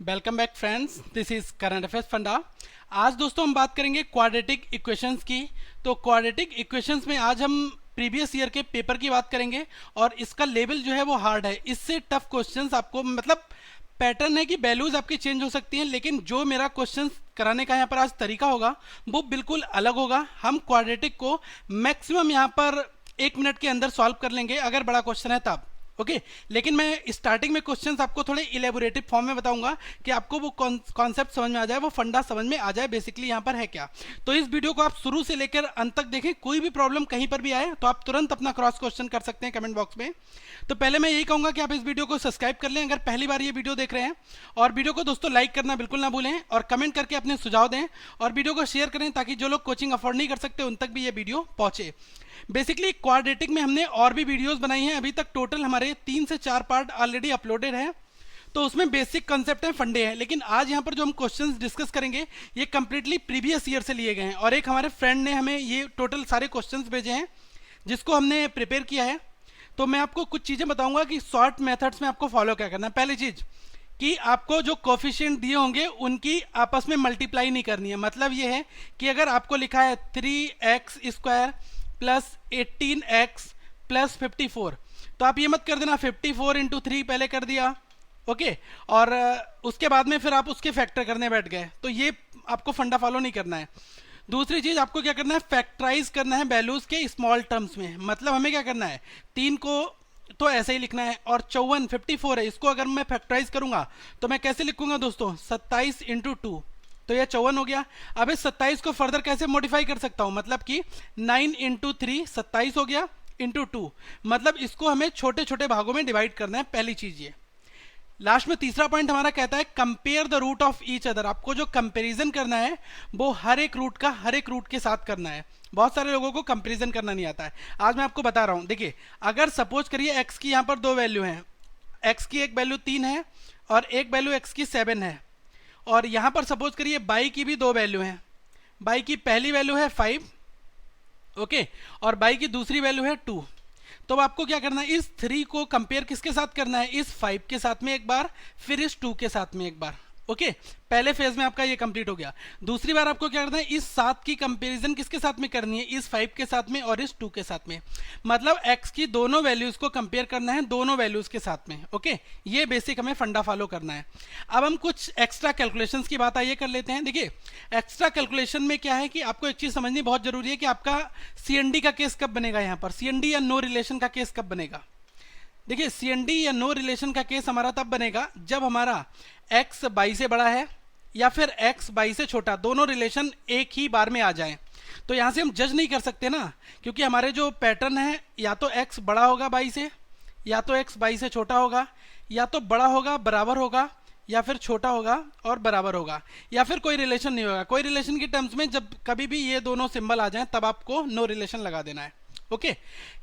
Welcome back friends, this is current affairs funda. आज दोस्तों हम बात करेंगे क्वाड्रेटिक इक्वेशंस की। तो क्वाड्रेटिक इक्वेशंस में आज हम प्रीवियस ईयर के पेपर की बात करेंगे और इसका लेवल जो है वो हार्ड है। इससे टफ क्वेश्चंस आपको मतलब पैटर्न है कि वैल्यूज आपकी चेंज हो सकती हैं, लेकिन जो मेरा क्वेश्चन कराने का यहाँ पर आज तरीका होगा वो बिल्कुल अलग होगा। हम क्वाड्रेटिक को मैक्सिमम यहाँ पर 1 मिनट के अंदर सॉल्व कर लेंगे अगर बड़ा क्वेश्चन है तब। ओके लेकिन मैं स्टार्टिंग में क्वेश्चंस आपको थोड़े इलेबोरेटिव फॉर्म में बताऊंगा कि आपको वो कॉन्सेप्ट समझ में आ जाए, वो फंडा समझ में आ जाए बेसिकली यहाँ पर है क्या। तो इस वीडियो को आप शुरू से लेकर अंत तक देखें। कोई भी प्रॉब्लम कहीं पर भी आए तो आप तुरंत अपना क्रॉस क्वेश्चन कर सकते हैं कमेंट बॉक्स में। तो पहले मैं यही कहूंगा कि आप इस वीडियो को सब्सक्राइब कर लें अगर पहली बार ये वीडियो देख रहे हैं, और वीडियो को दोस्तों लाइक करना बिल्कुल ना भूलें और कमेंट करके अपने सुझाव दें और वीडियो को शेयर करें ताकि जो लोग कोचिंग अफोर्ड नहीं कर सकते उन तक भी ये वीडियो पहुंचे। बेसिकली क्वाड्रेटिक में हमने और भी वीडियोस बनाई हैं, अभी तक टोटल हमारे 3 से 4 पार्ट ऑलरेडी अपलोडेड हैं। तो उसमें बेसिक कंसेप्ट है, फंडे हैं, लेकिन आज यहाँ पर जो हम क्वेश्चंस डिस्कस करेंगे ये कंप्लीटली प्रीवियस ईयर से लिए गए हैं और एक हमारे फ्रेंड ने हमें ये टोटल सारे क्वेश्चंस भेजे हैं जिसको हमने प्रिपेयर किया है। तो मैं आपको कुछ चीज़ें बताऊंगा कि शॉर्ट मेथड्स में आपको फॉलो क्या करना है। पहली चीज़ कि आपको जो कोफिशिएंट दिए होंगे उनकी आपस में मल्टीप्लाई नहीं करनी है। मतलब ये है कि अगर आपको लिखा है 3x² प्लस 18x प्लस 54, तो आप ये मत कर देना 54 इंटू 3 पहले कर दिया, ओके, और उसके बाद में फिर आप उसके फैक्टर करने बैठ गए, तो ये आपको फंडा फॉलो नहीं करना है। दूसरी चीज आपको क्या करना है, फैक्टराइज करना है वैल्यूज के स्मॉल टर्म्स में। मतलब हमें क्या करना है, 3 को तो ऐसे ही लिखना है और 54 है, इसको अगर मैं फैक्टराइज करूंगा तो मैं कैसे लिखूंगा दोस्तों, 27 इंटू 2, तो यह 54 हो गया। अब इस 27 को फर्दर कैसे मॉडिफाई कर सकता हूं, मतलब कि 9 इंटू 3 27 हो गया इंटू 2, मतलब इसको हमें छोटे छोटे भागों में डिवाइड करना है। पहली चीज ये। लास्ट में तीसरा पॉइंट हमारा कहता है compare the root of each other. आपको जो कंपैरिजन करना है वो हर एक रूट का हर एक रूट के साथ करना है। बहुत सारे लोगों को कंपैरिजन करना नहीं आता है, आज मैं आपको बता रहा हूं। देखिए अगर सपोज करिए एक्स की यहाँ पर 2 वैल्यू हैं, एक्स की एक वैल्यू 3 है और एक वैल्यू एक्स की 7 है, और यहां पर सपोज करिए बाई की भी 2 वैल्यू हैं। बाई की पहली वैल्यू है 5, ओके, और बाई की दूसरी वैल्यू है 2। तो आपको क्या करना है, इस 3 को कंपेयर किसके साथ करना है, इस 5 के साथ में एक बार, फिर इस 2 के साथ में एक बार, ओके। पहले फेज में आपका ये कंप्लीट हो गया। दूसरी बार आपको क्या करना है, इस 7 की कंपैरिजन किसके साथ में करनी है, इस 5 के साथ में और इस 2 के साथ में। मतलब x की दोनों वैल्यूज को कंपेयर करना है दोनों वैल्यूज के साथ में, ओके। ये बेसिक हमें फंडा फॉलो करना है। अब हम कुछ एक्स्ट्रा कैलकुलेशंस की बात आइए कर लेते हैं। देखिए एक्स्ट्रा कैलकुलेशन में क्या है कि आपको एक चीज समझनी बहुत जरूरी है कि आपका CND का केस कब बनेगा, यहाँ पर CND या नो रिलेशन का केस कब बनेगा। देखिए CND या नो रिलेशन का केस हमारा तब बनेगा जब हमारा x बाई से बड़ा है या फिर x बाई से छोटा, दोनों रिलेशन एक ही बार में आ जाएं। तो यहां से हम जज नहीं कर सकते ना, क्योंकि हमारे जो पैटर्न है या तो x बड़ा होगा बाई से, या तो x बाई से छोटा होगा, या तो बड़ा होगा बराबर होगा, या फिर छोटा होगा और बराबर होगा, या फिर कोई रिलेशन नहीं होगा। कोई रिलेशन की टर्म्स में जब कभी भी ये दोनों सिंबल आ जाएं तब आपको नो रिलेशन लगा देना है, ओके।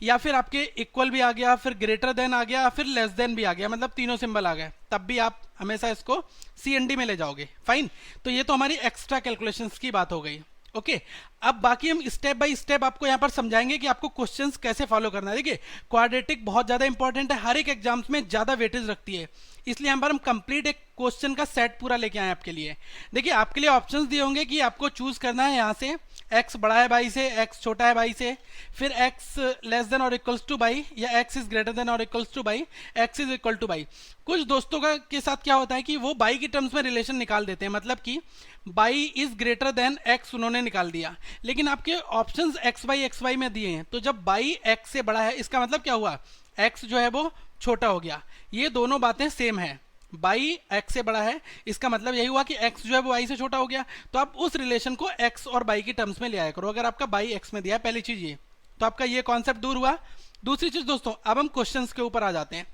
या फिर आपके इक्वल भी आ गया, फिर ग्रेटर देन आ गया, फिर लेस देन भी आ गया, मतलब तीनों सिंबल आ गए, तब भी आप हमेशा इसको CND में ले जाओगे, फाइन। तो ये तो हमारी एक्स्ट्रा कैलकुलेशंस की बात हो गई, ओके। अब बाकी हम स्टेप बाय स्टेप आपको यहाँ पर समझाएंगे कि आपको क्वेश्चंस कैसे फॉलो करना है। देखिए क्वाड्रेटिक बहुत ज्यादा इंपॉर्टेंट है, हर एक एग्जाम्स में ज्यादा वेटेज रखती है, इसलिए यहाँ पर हम कंप्लीट एक क्वेश्चन का सेट पूरा लेके आए आपके लिए। देखिए आपके लिए ऑप्शंस दिए होंगे कि आपको चूज करना है यहाँ से x बड़ा है बाई से, x छोटा है बाई से, फिर x लेस देन और इक्वल्स टू बाई, या x इज ग्रेटर देन और equals two by, x is equal two by. कुछ दोस्तों का के साथ क्या होता है कि वो बाई की टर्म्स में रिलेशन निकाल देते हैं, मतलब कि by is greater then x उन्होंने निकाल दिया, लेकिन आपके ऑप्शंस x बाई में दिए हैं। तो जब बाई x से बड़ा है इसका मतलब क्या हुआ, x जो है वो छोटा हो गया। ये दोनों बातें सेम है, बाई x से बड़ा है इसका मतलब यही हुआ कि x जो है वो y से छोटा हो गया। तो आप उस रिलेशन को x और बाई की टर्म्स में ले आया करो अगर आपका बाई x में दिया है। पहली चीज ये, तो आपका ये कॉन्सेप्ट दूर हुआ। दूसरी चीज दोस्तों, अब हम क्वेश्चंस के ऊपर आ जाते हैं।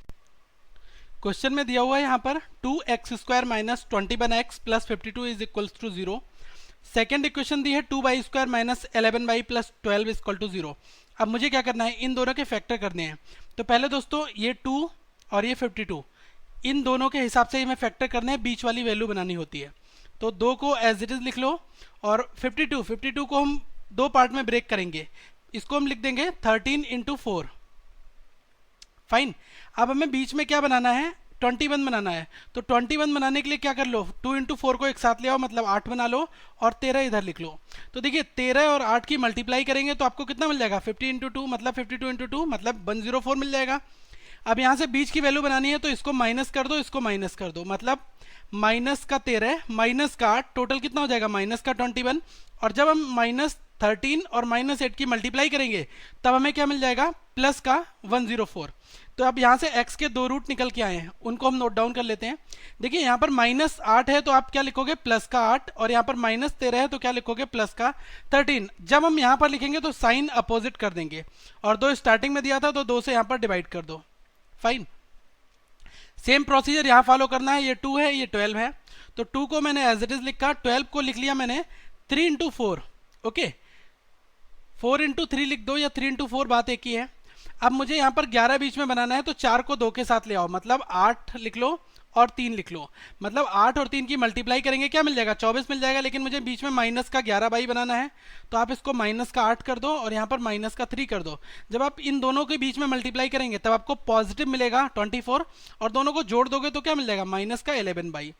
क्वेश्चन में दिया हुआ है यहाँ पर 2x² minus 21x plus 52 is equals to 0। Second equation दी है 2y² minus 11y plus 12 is equal to 0। अब मुझे क्या करना है, इन दोनों के फैक्टर करने हैं। तो पहले दोस्तों ये 2 और ये 52, इन दोनों के हिसाब से हमें फैक्टर करने हैं, बीच वाली वैल्यू बनानी होती है। तो 2 को एज इट इज लिख लो और 52 को हम 2 पार्ट में ब्रेक करेंगे, इसको हम लिख देंगे 13 इंटू 4, फाइन। अब हमें बीच में क्या बनाना है, 21 बनाना है। तो 21 बनाने के लिए क्या कर लो, 2 इंटू 4 को एक साथ ले आओ, मतलब 8 बना लो, और 13 इधर लिख लो। तो देखिए 13 और 8 की मल्टीप्लाई करेंगे तो आपको कितना मिल जाएगा, 50 इंटू 2 मतलब 52 इंटू 2 मतलब 104 मिल जाएगा। अब यहाँ से बीच की वैल्यू बनानी है तो इसको माइनस कर दो, इसको माइनस कर दो, मतलब माइनस का 13 माइनस का 8 टोटल कितना हो जाएगा, माइनस का 21। और जब हम -13 और -8 की मल्टीप्लाई करेंगे तब हमें क्या मिल जाएगा, प्लस का 104। तो अब यहाँ से x के 2 रूट निकल के आए हैं, उनको हम नोट डाउन कर लेते हैं। देखिए यहाँ पर -8 है तो आप क्या लिखोगे, प्लस का 8, और यहाँ पर -13 है तो क्या लिखोगे, प्लस का 13। जब हम यहाँ पर लिखेंगे तो साइन अपोजिट कर देंगे, और 2 स्टार्टिंग में दिया था तो 2 से यहाँ पर डिवाइड कर दो, फाइन। सेम प्रोसीजर यहाँ फॉलो करना है। ये 2 है, ये 12 है, तो 2 को मैंने एज इट इज लिखा, 12 को लिख लिया मैंने 3 इंटू 4, ओके 4 इंटू 3 लिख दो, या 3 इंटू 4 बात एक ही है। अब मुझे यहाँ पर 11 बीच में बनाना है तो 4 को 2 के साथ ले आओ, मतलब 8 लिख लो और 3 लिख लो, मतलब 8 और 3 की मल्टीप्लाई करेंगे क्या मिल जाएगा, 24 मिल जाएगा। लेकिन मुझे बीच में माइनस का 11 बाई बनाना है, तो आप इसको माइनस का 8 कर दो और यहाँ पर माइनस का 3 कर दो। जब आप इन दोनों के बीच में मल्टीप्लाई करेंगे तब आपको पॉजिटिव मिलेगा 24, और दोनों को जोड़ दोगे तो क्या मिल जाएगा, माइनस का 11 बाई।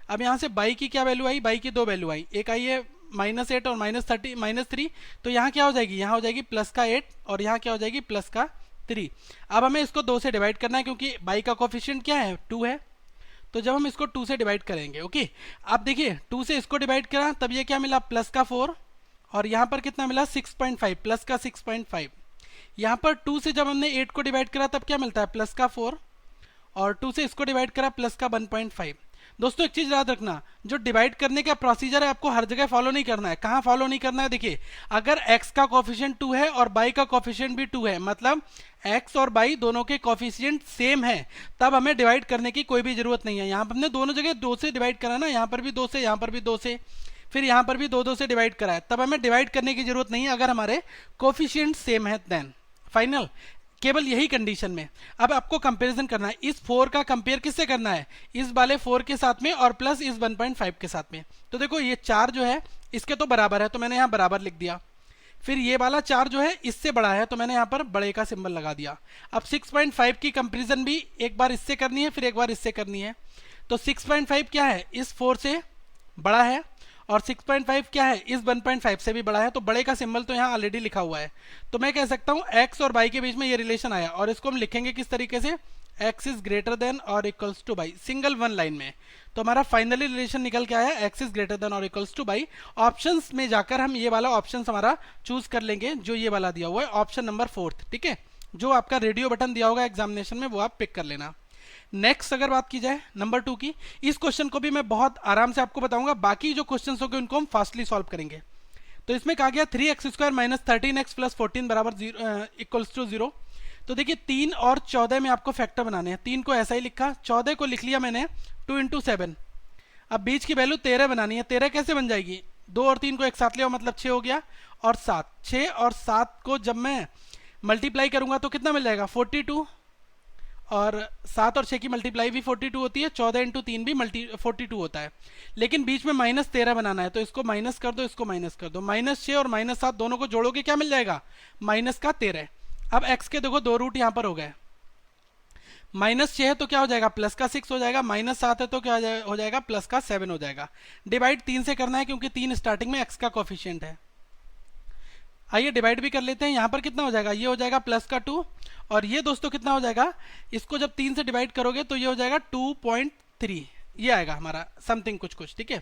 अब यहाँ से बाई की क्या वैल्यू आई, बाई की 2 वैल्यू आई, एक आई है -8 और -3, तो यहाँ क्या हो जाएगी, यहाँ हो जाएगी प्लस का 8 और यहाँ क्या हो जाएगी, प्लस का 3। अब हमें इसको 2 से डिवाइड करना है क्योंकि बाई का कोफिशिएंट क्या है, 2 है। तो जब हम इसको 2 से डिवाइड करेंगे, ओके अब देखिए 2 से इसको डिवाइड करा तब ये क्या मिला, प्लस का 4, और यहाँ पर कितना मिला 6.5, प्लस का 6.5। यहाँ पर 2 से जब हमने 8 को डिवाइड करा तब क्या मिलता है, प्लस का 4, और 2 से इसको डिवाइड करा प्लस का 1.5। दोस्तों एक चीज याद रखना, जो डिवाइड करने का प्रोसीजर है आपको हर जगह फॉलो नहीं करना है। कहाँ फॉलो नहीं करना है, देखिए अगर x का कोफिशिएंट 2 है और y का कोफिशिएंट भी 2 है, मतलब x और y दोनों के कोफिशिएंट सेम है, तब हमें डिवाइड करने की कोई भी जरूरत नहीं है। यहाँ पर हमने दोनों जगह 2 से डिवाइड करा ना, यहाँ पर भी 2 से, यहाँ पर भी 2 से, फिर यहाँ पर भी 2 से डिवाइड करा है, तब हमें डिवाइड करने की जरूरत नहीं है अगर हमारे कोफिशिएंट सेम है, देन फाइनल, केवल यही कंडीशन में। अब आपको कंपैरिजन करना है, इस 4 का कंपेयर किससे करना है, इस वाले 4 के साथ में और प्लस इस 1.5 के साथ में। तो देखो ये 4 जो है इसके तो बराबर है, तो मैंने यहाँ बराबर लिख दिया। फिर ये वाला 4 जो है इससे बड़ा है, तो मैंने यहाँ पर बड़े का सिंबल लगा दिया। अब 6.5 की कंपेरिजन भी एक बार इससे करनी है, फिर एक बार इससे करनी है। तो 6.5 क्या है, इस 4 से बड़ा है, और 6.5 क्या है, इस 1.5 से भी बड़ा है। तो बड़े का सिंबल तो यहाँ ऑलरेडी लिखा हुआ है, तो मैं कह सकता हूँ x और y के बीच में ये रिलेशन आया, और इसको हम लिखेंगे किस तरीके से, x इज ग्रेटर देन और equals to y, single one line में। तो हमारा फाइनली रिलेशन निकल के आया x इज ग्रेटर देन और इक्वल्स टू y। ऑप्शंस में जाकर हम ये वाला ऑप्शन हमारा चूज कर लेंगे जो ये वाला दिया हुआ है, ऑप्शन नंबर 4, ठीक है। जो आपका रेडियो बटन दिया होगा एग्जामिनेशन में वो आप पिक कर लेना। नेक्स्ट अगर बात की जाए नंबर 2 की, इस क्वेश्चन को भी मैं बहुत आराम से आपको बताऊंगा, बाकी जो क्वेश्चन होंगे उनको हम फास्टली सॉल्व करेंगे। तो इसमें कहा गया 3x² माइनस 13x प्लस 14 बराबर इक्वल्स टू 0। तो देखिए 3 और 14 में आपको फैक्टर बनाने हैं। 3 को ऐसा ही लिखा, 14 को लिख लिया मैंने 2 इंटू 7। अब बीच की वैल्यू 13 बनानी है। 13 कैसे बन जाएगी, 2 और 3 को एक साथ ले आओ, मतलब 6 हो गया, और 7, 6 और 7 को जब मैं मल्टीप्लाई करूंगा तो कितना मिल जाएगा, 42, और 7 और 6 की मल्टीप्लाई भी 42 होती है, 14 इंटू 3 भी 42 होता है। लेकिन बीच में -13 बनाना है, तो इसको माइनस कर दो, इसको माइनस कर दो, -6 और -7 दोनों को जोड़ोगे क्या मिल जाएगा, -13। अब x के देखो 2 रूट यहाँ पर हो गए, -6 है तो क्या हो जाएगा, प्लस का 6 हो जाएगा, -7 है तो क्या हो जाएगा, प्लस का 7 हो जाएगा। डिवाइड 3 से करना है क्योंकि 3 स्टार्टिंग में x का कोफिशिएंट है। आइए डिवाइड भी कर लेते हैं। यहाँ पर कितना हो जाएगा, ये हो जाएगा प्लस का 2, और ये दोस्तों कितना हो जाएगा, इसको जब 3 से डिवाइड करोगे तो ये हो जाएगा 2.3, ये आएगा हमारा समथिंग कुछ, ठीक है।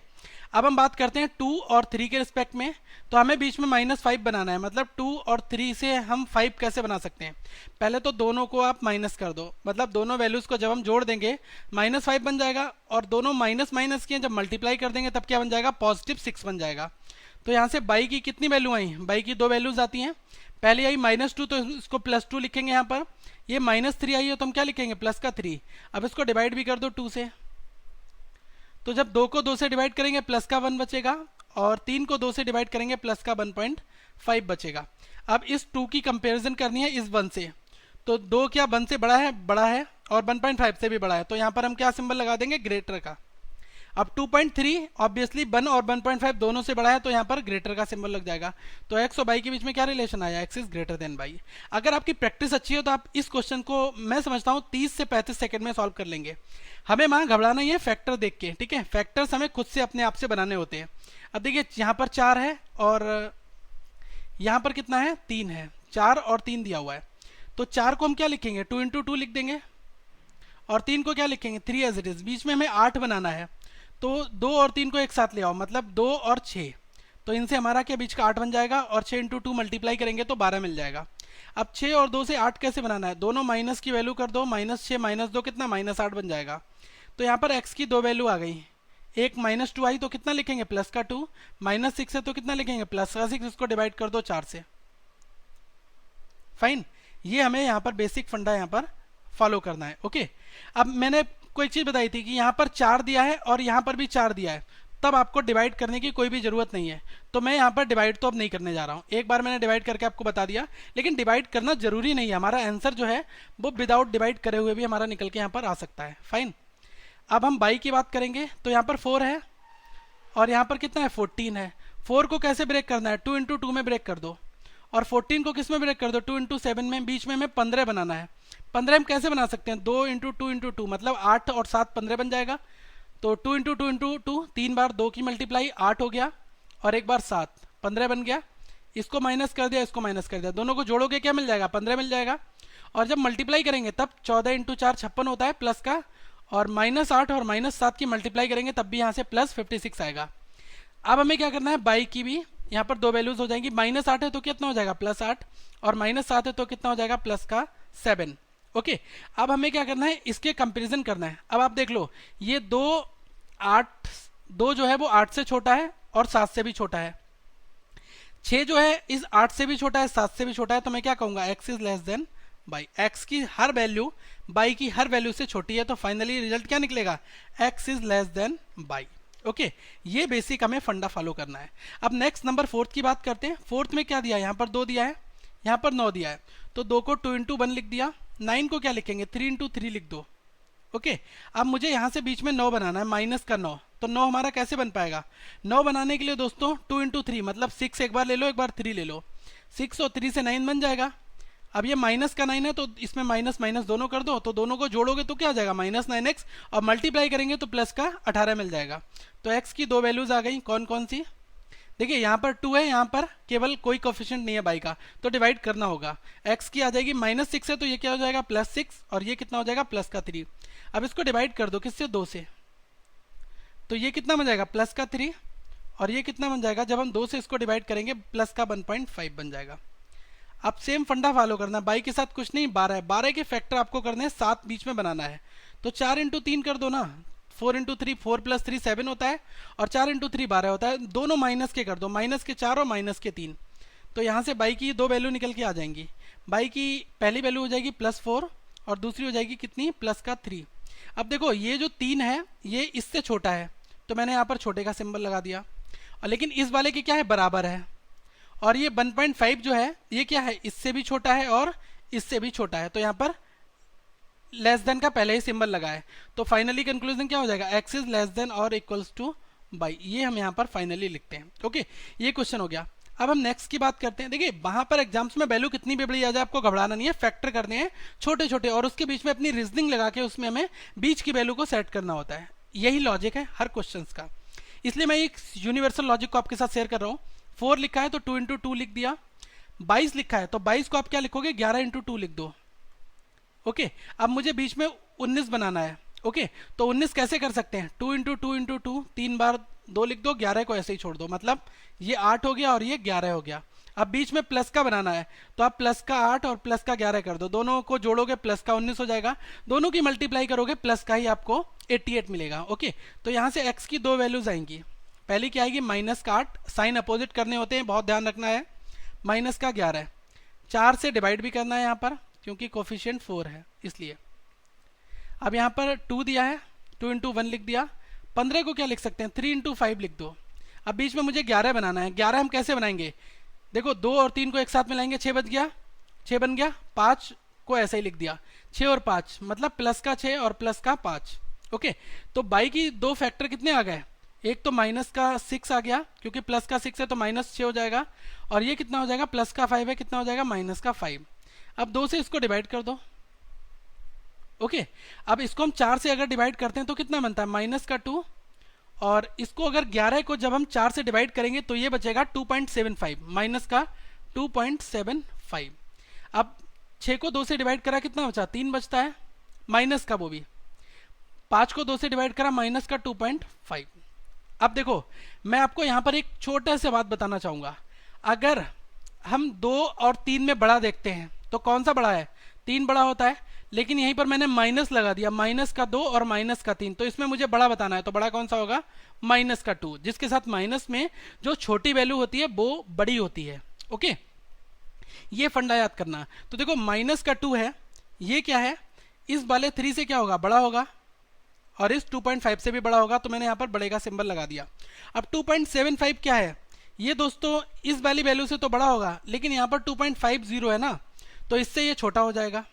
अब हम बात करते हैं 2 और 3 के रिस्पेक्ट में। तो हमें बीच में -5 बनाना है, मतलब 2 और 3 से हम 5 कैसे बना सकते हैं, पहले तो दोनों को आप माइनस कर दो, मतलब दोनों वैल्यूज को जब हम जोड़ देंगे -5 बन जाएगा, और दोनों माइनस माइनस के जब मल्टीप्लाई कर देंगे तब क्या बन जाएगा, +6 बन जाएगा। तो यहाँ से बाई की कितनी वैल्यू आई, बाई की 2 वैल्यूज आती हैं। पहले आई -2, तो इसको +2 लिखेंगे यहाँ पर। ये -3 आई है तो हम क्या लिखेंगे, प्लस का 3। अब इसको डिवाइड भी कर दो 2 से, तो जब 2 को 2 से डिवाइड करेंगे प्लस का 1 बचेगा, और 3 को 2 से डिवाइड करेंगे प्लस का 1.5 बचेगा। अब इस 2 की कंपैरिजन करनी है इस 1 से, तो 2 क्या 1 से बड़ा है, और 1.5 से भी बड़ा है, तो यहाँ पर हम क्या सिंबल लगा देंगे, ग्रेटर का। अब 2.3 ऑब्वियसली 1 और 1.5 दोनों से बड़ा है, तो यहाँ पर ग्रेटर का सिंबल लग जाएगा। तो x और y के बीच में क्या रिलेशन आया, x is greater then y। अगर आपकी प्रैक्टिस अच्छी हो तो आप इस क्वेश्चन को मैं समझता हूँ 30 से 35 सेकंड में सॉल्व कर लेंगे। हमें वहाँ घबराना ही है फैक्टर देख के, ठीक है। फैक्टर्स हमें खुद से अपने आप से बनाने होते हैं। अब देखिए यहाँ पर 4 है और यहाँ पर कितना है, 3 है। 4 और 3 दिया हुआ है, तो 4 को हम क्या लिखेंगे, 2 इंटू 2 लिख देंगे, और 3 को क्या लिखेंगे, 3 एज इट इज। बीच में हमें 8 बनाना है, तो 2 और 3 को एक साथ ले आओ, मतलब 2 और 6, तो इनसे हमारा क्या बीच का 8 बन जाएगा, और 6 इंटू 2 मल्टीप्लाई करेंगे तो 12 मिल जाएगा। अब 6 और 2 से 8 कैसे बनाना है, दोनों माइनस की वैल्यू कर दो, -6 -2 कितना, -8 बन जाएगा। तो यहाँ पर x की 2 वैल्यू आ गई, एक -2 आई तो कितना लिखेंगे, प्लस का 2, -6 है तो कितना लिखेंगे, प्लस का 6, इसको डिवाइड कर दो 4 से। फाइन, ये हमें यहाँ पर बेसिक फंडा यहाँ पर फॉलो करना है। ओके, अब मैंने कोई चीज़ बताई थी कि यहाँ पर 4 दिया है और यहाँ पर भी 4 दिया है, तब आपको डिवाइड करने की कोई भी ज़रूरत नहीं है। तो मैं यहाँ पर डिवाइड तो अब नहीं करने जा रहा हूँ, एक बार मैंने डिवाइड करके आपको बता दिया, लेकिन डिवाइड करना जरूरी नहीं है। हमारा आंसर जो है वो विदाउट डिवाइड करे हुए भी हमारा निकल के यहाँ पर आ सकता है। फाइन, अब हम बाई की बात करेंगे, तो यहाँ पर 4 है और यहाँ पर कितना है, 14 है। 4 को कैसे ब्रेक करना है, 2 इंटू 2 में ब्रेक कर दो, और 14 को किस में ब्रेक कर दो, 2 इंटू 7 में। बीच में हमें 15 बनाना है। 15 हम कैसे बना सकते हैं, 2 इंटू 2 इंटू 2, मतलब 8 और 7 15 बन जाएगा। तो 2 इंटू 2 इंटू 2, 3 बार 2 की मल्टीप्लाई 8 हो गया, और एक बार 7, 15 बन गया। इसको माइनस कर दिया, इसको माइनस कर दिया, दोनों को जोड़ोगे क्या मिल जाएगा, 15 मिल जाएगा। और जब मल्टीप्लाई करेंगे तब 14 इंटू 4 56 होता है प्लस का, और -8 और -7 की मल्टीप्लाई करेंगे तब भी यहाँ से प्लस 56 आएगा। अब हमें क्या करना है, बाई की भी यहाँ पर 2 वैल्यूज हो जाएंगी। -8 है तो कितना हो जाएगा, +8, और -7 है तो कितना हो जाएगा, प्लस का 7। ओके, अब हमें क्या करना है, इसके कंपैरिजन करना है। अब आप देख लो, ये 2 जो है वो 8 से छोटा है और 7 से भी छोटा है। 6 जो है इस 8 से भी छोटा है, 7 से भी छोटा है, तो मैं क्या कहूँगा, x is less than by. x की हर वैल्यू बाई की हर वैल्यू से छोटी है, तो फाइनली रिजल्ट क्या निकलेगा, x is less than by. Okay, ये बेसिक हमें फंडा फॉलो करना है। अब नेक्स्ट नंबर 4th की बात करते हैं। 4th में क्या दिया है, यहाँ पर 2 दिया है, यहाँ पर 9 दिया है, तो 2 को 2 इंटू 1 लिख दिया। 9 को क्या लिखेंगे, 3 इंटू 3 लिख दो। ओके, अब मुझे यहाँ से बीच में 9 बनाना है, माइनस का 9, तो 9 हमारा कैसे बन पाएगा। 9 बनाने के लिए दोस्तों 2 इंटू 3, मतलब 6 एक बार ले लो, एक बार 3 ले लो, 6 और 3 से 9 बन जाएगा। अब ये माइनस का 9 है तो इसमें माइनस माइनस दोनों कर दो, तो दोनों को जोड़ोगे तो क्या आ जाएगा, -9x, और मल्टीप्लाई करेंगे तो प्लस का 18 मिल जाएगा। तो x की 2 वैल्यूज आ गई, कौन कौन सी, देखिए यहाँ पर 2 है, यहाँ पर केवल कोई कोफिशिएंट नहीं है बाई का, तो डिवाइड करना होगा। x की आ जाएगी -6 है तो ये क्या हो जाएगा, +6, और ये कितना हो जाएगा, प्लस का 3। अब इसको डिवाइड कर दो किससे, 2 से, तो ये कितना बन जाएगा, प्लस का 3, और ये कितना बन जाएगा, जब हम 2 से इसको डिवाइड करेंगे प्लस का 1.5 बन जाएगा। अब सेम फंडा फॉलो करना, बाई के साथ कुछ नहीं, 12 है, 12 के फैक्टर आपको करने हैं, 7 बीच में बनाना है, तो 4 इंटू 3 कर दो ना, 4 इंटू 3, 4 + 3 7 होता है, और 4 इंटू 3 12 होता है। दोनों माइनस के कर दो, माइनस के 4 और माइनस के 3, तो यहाँ से बाई की 2 वैल्यू निकल के आ जाएंगी। बाई की पहली वैल्यू हो जाएगी +4, और दूसरी हो जाएगी कितनी, प्लस का 3। अब देखो ये जो 3 है ये इससे छोटा है, तो मैंने यहाँ पर छोटे का सिंबल लगा दिया, और लेकिन इस वाले के क्या है, बराबर है। और ये 1.5 जो है ये क्या है, इससे भी छोटा है और इससे भी छोटा है, तो यहाँ पर लेस देन का पहले ही सिंबल लगा है। तो फाइनली कंक्लूजन क्या हो जाएगा, x इज लेस देन और इक्वल्स टू बाई, ये हम यहाँ पर फाइनली लिखते हैं। ओके, ये क्वेश्चन हो गया। अब हम नेक्स्ट की बात करते हैं। देखिए वहां पर एग्जाम्स में वैल्यू कितनी भी बड़ी आ जाए आपको घबराना नहीं है, फैक्टर करने हैं छोटे छोटे, और उसके बीच में अपनी रीजनिंग लगा के उसमें हमें बीच की वैल्यू को सेट करना होता है। यही लॉजिक है हर क्वेश्चन का, इसलिए मैं एक यूनिवर्सल लॉजिक को आपके साथ शेयर कर रहा हूँ। 4 लिखा है तो 2 इंटू 2 लिख दिया, 22 लिखा है तो 22 को आप क्या लिखोगे, 11 इंटू 2 लिख दो। ओके, अब मुझे बीच में 19 बनाना है। ओके, तो 19 कैसे कर सकते हैं, 2 इंटू 2 इंटू 2, 3 बार 2 लिख दो, 11 को ऐसे ही छोड़ दो, मतलब ये 8 हो गया और ये 11 हो गया। अब बीच में प्लस का बनाना है, तो आप प्लस का 8 और प्लस का 11 कर दो, दोनों को जोड़ोगे प्लस का 19 हो जाएगा, दोनों की मल्टीप्लाई करोगे प्लस का ही आपको 88 मिलेगा। ओके, तो यहाँ से x की 2 वैल्यूज आएंगी। पहली क्या आएगी, माइनस का 8, साइन अपोजिट करने होते हैं, बहुत ध्यान रखना है। माइनस का 11, 4 से डिवाइड भी करना है यहाँ पर क्योंकि कोफिशिएंट 4 है इसलिए। अब यहाँ पर 2 दिया है, 2 इंटू 1 लिख दिया। 15 को क्या लिख सकते हैं, 3 इंटू 5 लिख दो। अब बीच में मुझे 11 बनाना है, 11 हम कैसे बनाएंगे, देखो 2 और 3 को एक साथ मिलाएंगे, 6 बच गया, 6 बन गया। 5 को ऐसे ही लिख दिया, 6 और 5 मतलब प्लस का 6 और प्लस का 5। ओके, तो बाई की दो फैक्टर कितने आ गए, एक तो माइनस का 6 आ गया, क्योंकि प्लस का 6 है तो माइनस 6 हो जाएगा, और ये कितना हो जाएगा, प्लस का 5 है, कितना हो जाएगा, माइनस का 5। अब 2 से इसको डिवाइड कर दो। ओके, अब इसको हम 4 से अगर डिवाइड करते हैं तो कितना बनता है, माइनस का 2, और इसको अगर 11 को जब हम 4 से डिवाइड करेंगे तो ये बचेगा 2.75, माइनस का 2.75। अब 6 को 2 से डिवाइड करा, कितना बचा, 3 बचता है, माइनस का, वो भी 5 को 2 से डिवाइड करा, माइनस का 2.5। अब देखो, मैं आपको यहाँ पर एक छोटा सा बात बताना चाहूँगा, अगर हम 2 और 3 में बड़ा देखते हैं तो कौन सा बड़ा है, 3 बड़ा होता है, लेकिन यहीं पर मैंने माइनस लगा दिया, माइनस का 2 और माइनस का 3, तो इसमें मुझे बड़ा बताना है, तो बड़ा कौन सा होगा, माइनस का 2, जिसके साथ माइनस में जो छोटी वैल्यू होती है वो बड़ी होती है। ओके, ये फंडा याद करना। तो देखो माइनस का 2 है, ये क्या है, इस वाले 3 से क्या होगा, बड़ा होगा, और इस 2.5 से भी बड़ा होगा, तो मैंने यहाँ पर बड़े का सिंबल लगा दिया। अब 2.75 क्या है, ये दोस्तों इस वाली वैल्यू से तो बड़ा होगा, लेकिन यहाँ पर 2.50 है ना, तो इससे ये छोटा हो जाएगा।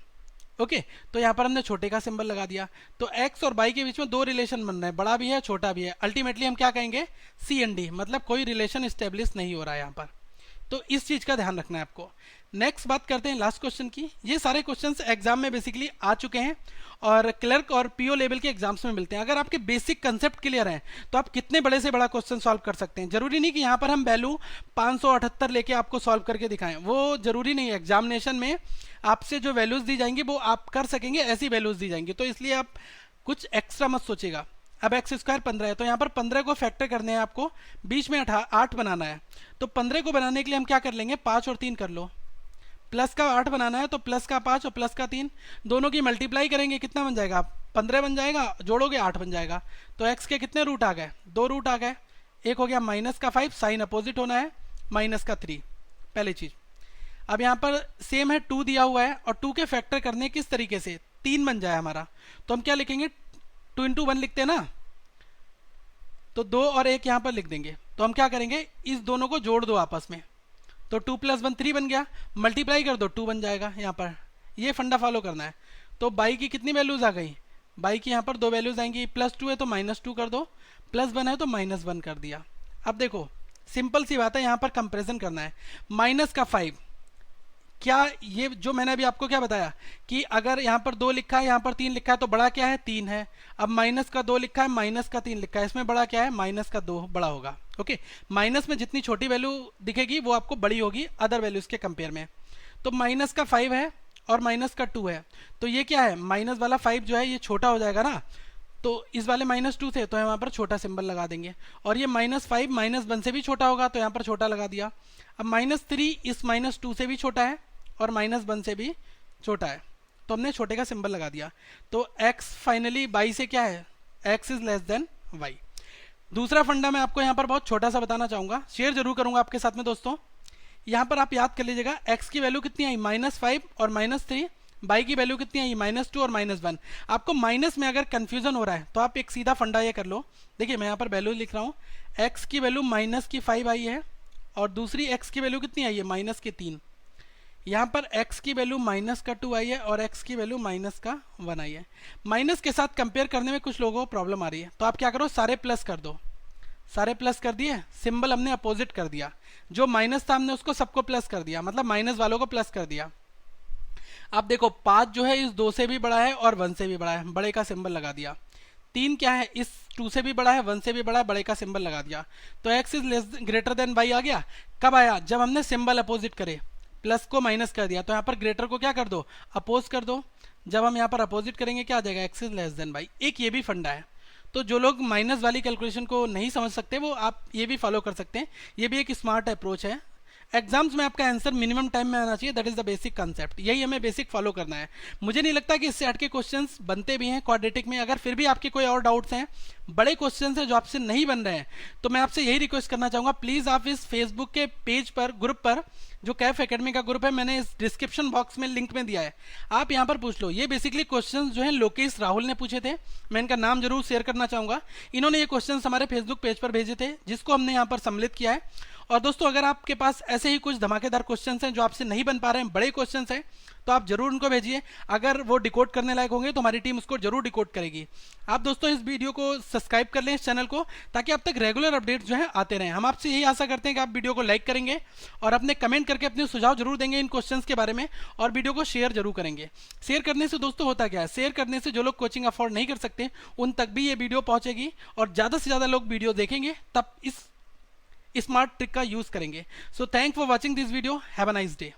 ओके, तो यहाँ पर हमने छोटे का सिंबल लगा दिया। तो x और y के बीच में दो रिलेशन बन रहे हैं, बड़ा भी है छोटा भी है, अल्टीमेटली हम क्या कहेंगे, सी एंड डी, मतलब कोई रिलेशन इस्टेब्लिश नहीं हो रहा है यहाँ पर। तो इस चीज़ का ध्यान रखना है आपको। नेक्स्ट बात करते हैं लास्ट क्वेश्चन की। ये सारे क्वेश्चंस एग्जाम में बेसिकली आ चुके हैं और क्लर्क और पीओ लेवल के एग्जाम्स में मिलते हैं। अगर आपके बेसिक कंसेप्ट क्लियर हैं तो आप कितने बड़े से बड़ा क्वेश्चन सॉल्व कर सकते हैं। जरूरी नहीं कि यहाँ पर हम वैल्यू 578 लेके आपको सॉल्व करके दिखाएं, वो जरूरी नहीं है। एग्जामिनेशन में आपसे जो वैल्यूज दी जाएंगी वो आप कर सकेंगे, ऐसी वैल्यूज दी जाएंगी, तो इसलिए आप कुछ एक्स्ट्रा मत सोचिएगा। अब एक्स स्क्वायर 15 है, तो यहाँ पर 15 को फैक्टर करने हैं आपको, बीच में 8 बनाना है। तो 15 को बनाने के लिए हम क्या कर लेंगे, 5 और 3 कर लो। प्लस का 8 बनाना है तो प्लस का 5 और प्लस का 3 दोनों की मल्टीप्लाई करेंगे, कितना बन जाएगा, 15 बन जाएगा, जोड़ोगे 8 बन जाएगा। तो एक्स के कितने रूट आ गए, 2 रूट आ गए। एक हो गया माइनस का 5, साइन अपोजिट होना है, माइनस का 3, पहली चीज। अब यहाँ पर सेम है, 2 दिया हुआ है और 2 के फैक्टर करने किस तरीके से, 3 बन जाए हमारा, तो हम क्या लिखेंगे, 2 इंटू 1 लिखते हैं ना, तो 2 और 1 यहाँ पर लिख देंगे। तो हम क्या करेंगे, इस दोनों को जोड़ दो आपस में, तो 2 + 1 3 बन गया, मल्टीप्लाई कर दो 2 बन जाएगा। यहाँ पर ये फंडा फॉलो करना है। तो बाई की कितनी वैल्यूज आ गई, बाई की यहाँ पर 2 वैल्यूज आएंगी, +2 है तो -2 कर दो, +1 है तो -1 कर दिया। अब देखो सिंपल सी बात है, यहाँ पर कंपेरिजन करना है। माइनस का 5, क्या ये जो मैंने अभी आपको क्या बताया कि अगर यहाँ पर 2 लिखा है, यहाँ पर 3 लिखा है, तो बड़ा क्या है, 3 है। अब माइनस का 2 लिखा है, माइनस का 3 लिखा है, इसमें बड़ा क्या है, माइनस का 2 बड़ा होगा। ओके, माइनस में जितनी छोटी वैल्यू दिखेगी वो आपको बड़ी होगी अदर वैल्यूज के कंपेयर में। तो माइनस का 5 है और माइनस का 2 है, तो ये क्या है, माइनस वाला 5 जो है ये छोटा हो जाएगा ना, तो इस वाले -2 थे तो यहाँ पर छोटा सिंबल लगा देंगे। और ये -5 -1 से भी छोटा होगा तो यहाँ पर छोटा लगा दिया। अब -3 इस -2 से भी छोटा है और -1 से भी छोटा है, तो हमने छोटे का सिंबल लगा दिया। तो x फाइनली बाई से क्या है, x is less than y। दूसरा फंडा मैं आपको यहाँ पर बहुत छोटा सा बताना चाहूँगा, शेयर जरूर करूँगा आपके साथ में दोस्तों। यहाँ पर आप याद कर लीजिएगा, x की वैल्यू कितनी आई, -5 और -3, बाई की वैल्यू कितनी आई, -2 और -1। आपको माइनस में अगर कन्फ्यूजन हो रहा है तो आप एक सीधा फंडा ये कर लो। देखिए मैं यहाँ पर वैल्यू लिख रहा हूँ, x की वैल्यू -5 आई है और दूसरी x की वैल्यू कितनी आई है, -3। यहाँ पर x की वैल्यू -2 आई है और x की वैल्यू -1 आई है। माइनस के साथ कंपेयर करने में कुछ लोगों को प्रॉब्लम आ रही है, तो आप क्या करो, सारे प्लस कर दो। सारे प्लस कर दिए, सिंबल हमने अपोजिट कर दिया, जो माइनस था हमने उसको सबको प्लस कर दिया, मतलब माइनस वालों को प्लस कर दिया। अब देखो 5 जो है इस 2 से भी बड़ा है और 1 से भी बड़ा है, बड़े का सिंबल लगा दिया। 3 क्या है, इस 2 से भी बड़ा है, 1 से भी बड़ा है, बड़े का सिंबल लगा दिया। तो x is greater then y आ गया। कब आया, जब हमने सिंबल अपोजिट करे, प्लस को माइनस कर दिया। तो यहाँ पर ग्रेटर को क्या कर दो, अपोज कर दो। जब हम यहाँ पर अपोजिट करेंगे क्या आ जाएगा, x is less than y। एक ये भी फंडा है, तो जो लोग माइनस वाली कैलकुलेशन को नहीं समझ सकते वो आप ये भी फॉलो कर सकते हैं। ये भी एक स्मार्ट अप्रोच है। एग्जाम्स में आपका आंसर मिनिमम टाइम में आना चाहिए, that is the basic concept, यही हमें बेसिक फॉलो करना है। मुझे नहीं लगता कि इससे हट के क्वेश्चंस बनते भी हैं क्वाड्रेटिक में। अगर फिर भी आपके कोई और डाउट्स हैं, बड़े क्वेश्चंस हैं जो आपसे नहीं बन रहे हैं, तो मैं आपसे यही रिक्वेस्ट करना चाहूँगा, प्लीज़ आप इस फेसबुक के पेज पर, ग्रुप पर, जो कैफ एकेडमी का ग्रुप है, मैंने इस डिस्क्रिप्शन बॉक्स में लिंक में दिया है, आप यहाँ पर पूछ लो। ये बेसिकली क्वेश्चंस जो है लोकेश राहुल ने पूछे थे, मैं इनका नाम जरूर शेयर करना चाहूँगा। इन्होंने ये क्वेश्चंस हमारे फेसबुक पेज पर भेजे थे, जिसको हमने यहाँ पर सम्मिलित किया है और दोस्तों अगर आपके पास ऐसे ही कुछ धमाकेदार क्वेश्चंस हैं जो आपसे नहीं बन पा रहे हैं, बड़े क्वेश्चंस हैं, तो आप जरूर उनको भेजिए। अगर वो डिकोड करने लायक होंगे तो हमारी टीम उसको जरूर डिकोड करेगी। आप दोस्तों इस वीडियो को सब्सक्राइब कर लें, इस चैनल को, ताकि अब तक रेगुलर अपडेट्स जो है आते रहें। हम आपसे यही आशा करते हैं कि आप वीडियो को लाइक करेंगे और अपने कमेंट करके अपने सुझाव जरूर देंगे इन क्वेश्चंस के बारे में, और वीडियो को शेयर जरूर करेंगे। शेयर करने से दोस्तों होता क्या है, शेयर करने से जो लोग कोचिंग अफोर्ड नहीं कर सकते उन तक भी ये वीडियो पहुंचेगी और ज़्यादा से ज़्यादा लोग वीडियो देखेंगे, तब इस स्मार्ट ट्रिक का यूज़ करेंगे। So thank for watching this video, have a nice day.